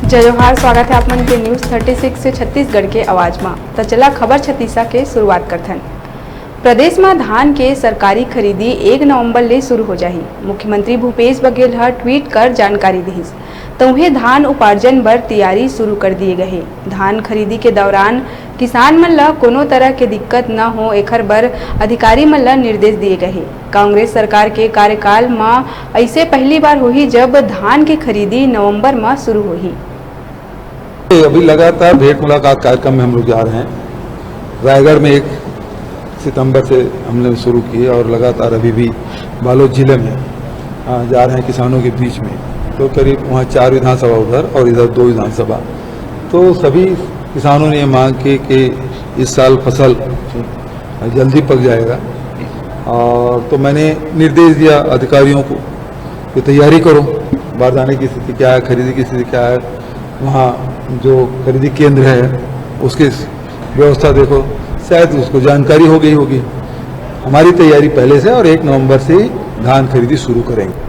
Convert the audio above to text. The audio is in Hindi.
जय जोहार, स्वागत है आप मन के न्यूज़ 36 से छत्तीसगढ़ के आवाज में। तो चला खबर छत्तीसा के शुरुआत करथन। प्रदेश में धान के सरकारी खरीदी 1 नवंबर ले शुरू हो जाही। मुख्यमंत्री भूपेश बघेल हर ट्वीट कर जानकारी दिहिस। तौहे धान उपार्जन बर तैयारी शुरू कर दिए गए। धान खरीदी के दौरान किसान मन ला कोनो तरह के दिक्कत न हो एखर बर अधिकारी मन ला निर्देश दिए गए। कांग्रेस सरकार के कार्यकाल में ऐसे पहली बार हुई जब धान की खरीदी नवंबर में शुरू हुई। अभी लगातार भेंट मुलाकात कार्यक्रम में हम लोग जा रहे हैं। रायगढ़ में 1 सितंबर से हमने शुरू किए और लगातार अभी भी बालोद जिले में जा रहे हैं किसानों के बीच में। तो करीब वहाँ 4 विधानसभा उधर और इधर 2 विधानसभा। तो सभी किसानों ने ये मांग की कि इस साल फसल जल्दी पक जाएगा, और तो मैंने निर्देश दिया अधिकारियों को कि तैयारी करो, बारदाने की स्थिति क्या है, खरीदी की स्थिति क्या है, वहाँ जो खरीदी केंद्र है उसकी व्यवस्था देखो। शायद उसको जानकारी हो गई होगी। हमारी तैयारी पहले से और 1 नवंबर से ही धान खरीदी शुरू करेंगे।